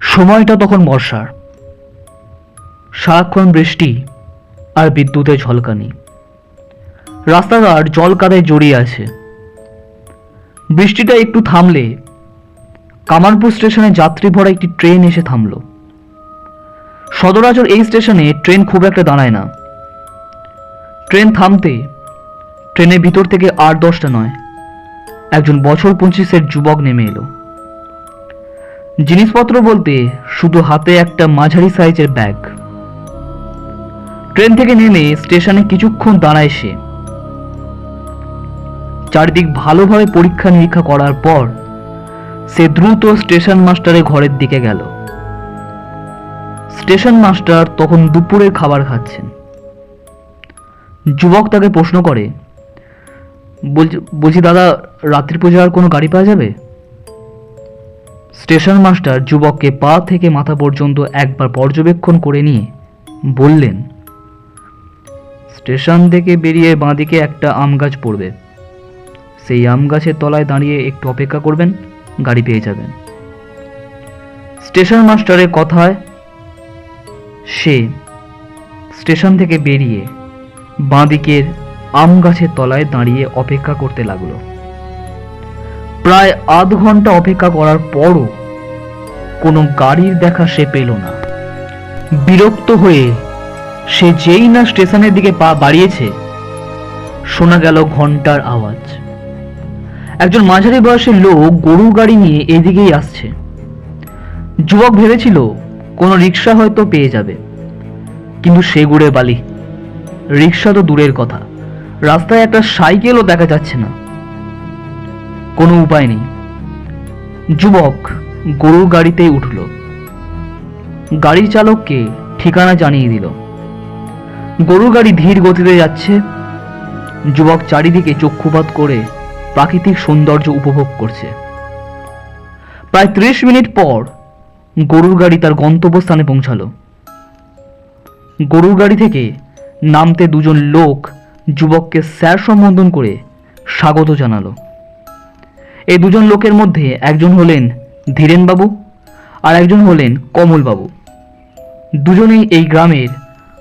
সময়টা তখন বর্ষার। সারাক্ষণ বৃষ্টি আর বিদ্যুতের ঝলকানি। রাস্তাঘাট জল কাদায় জড়িয়ে আছে। বৃষ্টিটা একটু থামলে কামারপুর স্টেশনে যাত্রী ভরা একটি ট্রেন এসে থামল। সদরাচর এই স্টেশনে ট্রেন খুব একটা দাঁড়ায় না। ট্রেন থামতে ট্রেনের ভিতর থেকে 8-10টা নয়, একজন বছর 25-এর যুবক নেমে এলো। জিনিসপত্র বলতে শুধু হাতে একটা মাঝারি সাইজের ব্যাগ। ট্রেন থেকে নেমে স্টেশনে কিছুক্ষণ দাঁড়ায় সে। চারিদিক ভালোভাবে পরীক্ষা নিরীক্ষা করার পর সে দ্রুত স্টেশন মাস্টারের ঘরের দিকে গেল। স্টেশন মাস্টার তখন দুপুরের খাবার খাচ্ছেন। যুবক তাকে প্রশ্ন করে, বলছি দাদা, রাত্রি পূজার কোনো গাড়ি পাওয়া যাবে? স্টেশন মাস্টার যুবককে পা থেকে মাথা পর্যন্ত একবার পর্যবেক্ষণ করে নিয়ে বললেন, স্টেশন থেকে বেরিয়ে বাঁদিকে একটা আম গাছ পড়বে, সেই আম গাছের তলায় দাঁড়িয়ে একটু অপেক্ষা করবেন, গাড়ি পেয়ে যাবেন। স্টেশন মাস্টারের কথায় সে স্টেশন থেকে বেরিয়ে বাঁদিকের আম গাছের তলায় দাঁড়িয়ে অপেক্ষা করতে লাগলো। প্রায় আধ ঘন্টা অপেক্ষা করার পরও কোনো গাড়ির দেখা সে পেল না। বিরক্ত হয়ে সে যেই না স্টেশনের দিকে পা বাড়িয়েছে, শোনা গেল ঘন্টার আওয়াজ। একজন মাঝারি বয়সের লোক গরু গাড়ি নিয়ে এদিকেই আসছে। যুবক ভেবেছিল কোনো রিক্সা হয়তো পেয়ে যাবে, কিন্তু সে গুড়ে বালি। রিক্সা তো দূরের কথা, রাস্তায় একটা সাইকেলও দেখা যাচ্ছে না। কোনো উপায় নেই। যুবক গরুর গাড়িতেই উঠল। গাড়ির চালককে ঠিকানা জানিয়ে দিল। গরুর গাড়ি ধীর গতিতে যাচ্ছে। যুবক চারিদিকে চক্ষুপাত করে প্রাকৃতিক সৌন্দর্য উপভোগ করছে। প্রায় 30 মিনিট পর গরুর গাড়ি তার গন্তব্যস্থানে পৌঁছালো। গরুর গাড়ি থেকে নামতে দুজন লোক যুবককে স্যার সম্বোধন করে স্বাগত জানালো। এই দুজন লোকের মধ্যে একজন হলেন ধীরেনবাবু আর একজন হলেন কমলবাবু। দুজনেই এই গ্রামের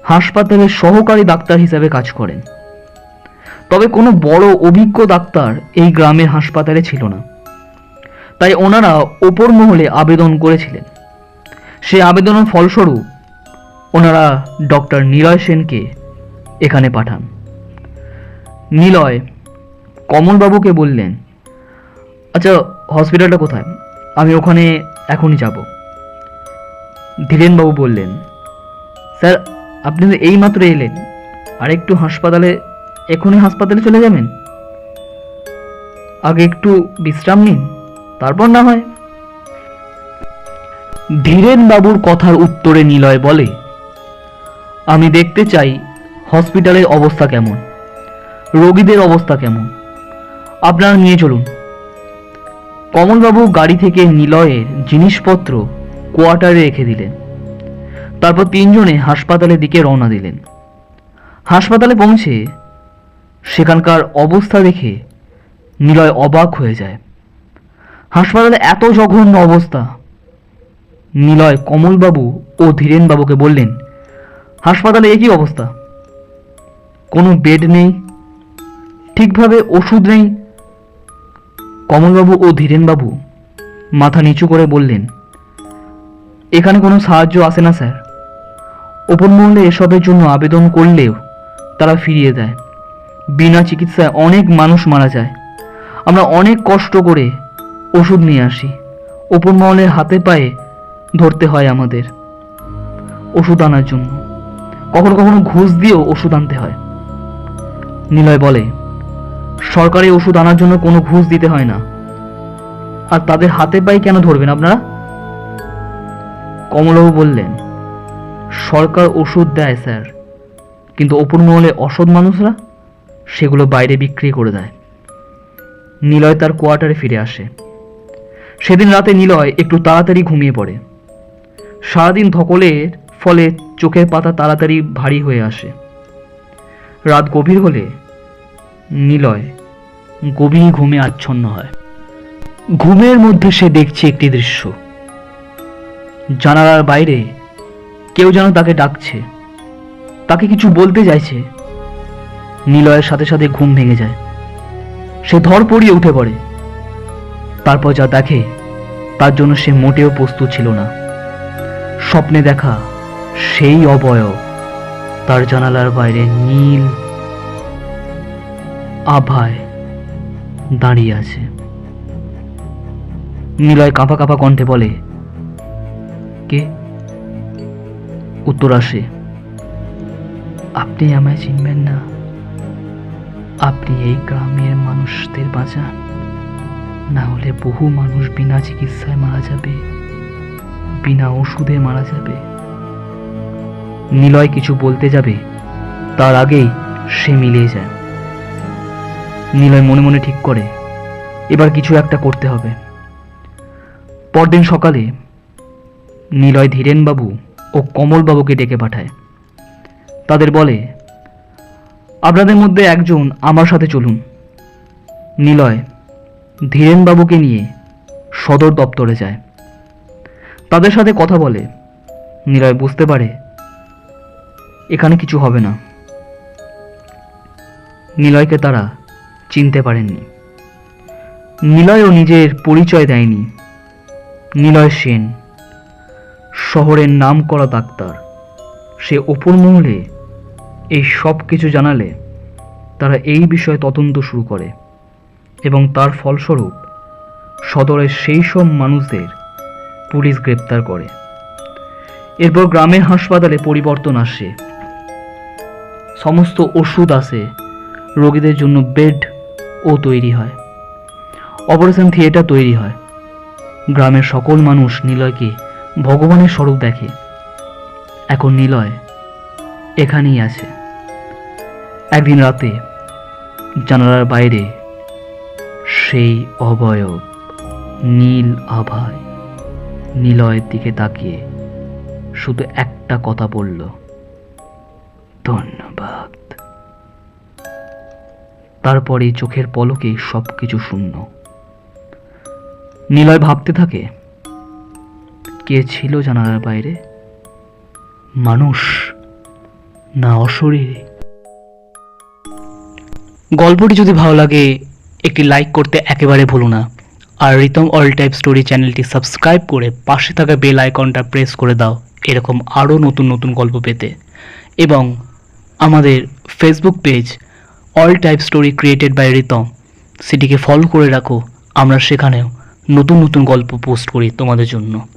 হাসপাতালের সহকারী ডাক্তার হিসেবে কাজ করেন। তবে কোনো বড় অভিজ্ঞ ডাক্তার এই গ্রামের হাসপাতালে ছিল না, তাই ওনারা ওপর মহলে আবেদন করেছিলেন। সেই আবেদনের ফলস্বরূপ ওনারা ডক্টর নিলয় সেনকে এখানে পাঠান। নিলয় কমলবাবুকে বললেন, আচ্ছা হসপিটালটা কোথায়, আমি ওখানে এখনই যাব। ধীরেনবাবু বললেন, স্যার আপনি তো এইমাত্র এলেন, আর একটু এখনই হাসপাতালে চলে যাবেন? আগে একটু বিশ্রাম নিন, তারপর না হয়। ধীরেনবাবুর কথার উত্তরে নিলয় বলে, আমি দেখতে চাই হসপিটালের অবস্থা কেমন, রোগীদের অবস্থা কেমন, আপনারা নিয়ে চলুন। কমলবাবু গাড়ি থেকে নিলয়ের জিনিসপত্র কোয়ার্টারে রেখে দিলেন। তারপর তিনজনে হাসপাতালের দিকে রওনা দিলেন। হাসপাতালে পৌঁছে সেখানকার অবস্থা দেখে নিলয় অবাক হয়ে যায়। হাসপাতালে এত জঘন্য অবস্থা। নিলয় কমলবাবু ও ধীরেনবাবুকে বললেন, হাসপাতালে একই অবস্থা, কোনো বেড নেই, ঠিকভাবে ওষুধ নেই। কমলবাবু ও ধীরেনবাবু মাথা নিচু করে বললেন, এখানে কোনো সাহায্য আসে না স্যার। ওপর মহলে এসবের জন্য আবেদন করলেও তারা ফিরিয়ে দেয়। বিনা চিকিৎসায় অনেক মানুষ মারা যায়। আমরা অনেক কষ্ট করে ওষুধ নিয়ে আসি, ওপর মহলের হাতে পায়ে ধরতে হয় আমাদের ওষুধ আনার জন্য। কখনো কখনো ঘুষ দিয়েও ওষুধ আনতে হয়। নিলয় বলে, সরকারি ওষুধ আনার জন্য কোনো ঘুষ দিতে হয় না, আর তাদের হাতে পায়ে কেন ধরবেন আপনারা? কমলবাবু বললেন, সরকার ওষুধ দেয় স্যার, কিন্তু ওপর মহলে অসৎ মানুষরা সেগুলো বাইরে বিক্রি করে দেয়। নিলয় তার কোয়ার্টারে ফিরে আসে। সেদিন রাতে নিলয় একটু তাড়াতাড়ি ঘুমিয়ে পড়ে। সারাদিন ধকলের ফলে চোখের পাতা তাড়াতাড়ি ভারী হয়ে আসে। রাত গভীর হলে নিলয় গভীর ঘুমে আচ্ছন্ন হয়। ঘুমের মধ্যে সে দেখছে একটি দৃশ্য। জানালার বাইরে কেউ যেন তাকে ডাকছে, তাকে কিছু বলতে চাইছে। নিলয়ের সাথে সাথে ঘুম ভেঙে যায়। সে ধড়পড়িয়ে উঠে পড়ে। তারপর যা দেখে তার জন্য সে মোটেও প্রস্তুত ছিল না। স্বপ্নে দেখা সেই অবয়ব তার জানালার বাইরে নীল আভায় দাঁড়িয়ে আছে। নিলয় কাঁপা কাঁপা কণ্ঠে বলে, কে? উত্তর আসে, আপনি আমায় চিনবেন না। আপনি এই গ্রামের মানুষদের বাঁচান, না হলে বহু মানুষ বিনা চিকিৎসায় মারা যাবে, বিনা ওষুধে মারা যাবে। নিলয় কিছু বলতে যাবে, তার আগেই সে মিলিয়ে যায়। নিলয় মনে মনে ঠিক করে এবার কিছু একটা করতে হবে। পরদিন সকালে নিলয় ধীরেনবাবু ও কমলবাবুকে ডেকে পাঠায়। তাদের বলে, আপনাদের মধ্যে একজন আমার সাথে চলুন। নিলয় ধীরেনবাবুকে নিয়ে সদর দপ্তরে যায়। তাদের সাথে কথা বলে। নিলয় বুঝতে পারে এখানে কিছু হবে না। নিলয়কে তারা চিনতে পারেননি। নিলয়ও নিজের পরিচয় দেয়নি। নিলয় সেন, শহরের নামকরা ডাক্তার। সে অপর মহলে এই সব কিছু জানালে তারা এই বিষয়ে তদন্ত শুরু করে এবং তার ফলস্বরূপ সদরের সেই সব মানুষদের পুলিশ গ্রেপ্তার করে। এরপর গ্রামের হাসপাতালে পরিবর্তন আসে। সমস্ত ওষুধ আসে, রোগীদের জন্য বেড ও তৈরি হয়, অপারেশন থিয়েটার তৈরি হয়। গ্রামের সকল মানুষ নিলয়কে ভগবানের স্বরূপ দেখে। এখন নিলয় এখানেই আছে। একদিন রাতে জানালার বাইরে সেই অবয়ব নীল আভায় নিলয়ের দিকে তাকিয়ে শুধু একটা কথা বলল, ধন্যবাদ। তারপরে চোখের পলকে সবকিছু শূন্য। নিলয় ভাবতে থাকে, কে ছিল জানালার বাইরে? মানুষ না অশরীরী? গল্পটি যদি ভালো লাগে একটি লাইক করতে একেবারে ভুলো না। আর রিতম অল টাইপ স্টোরি চ্যানেলটি সাবস্ক্রাইব করে পাশে থাকা বেল আইকনটা প্রেস করে দাও এরকম আরও নতুন নতুন গল্প পেতে। এবং আমাদের Facebook page all type story created by Ritam, সেটিকে ফলো করে রাখো। আমরা সেখানেও নতুন নতুন গল্প পোস্ট করি তোমাদের জন্য।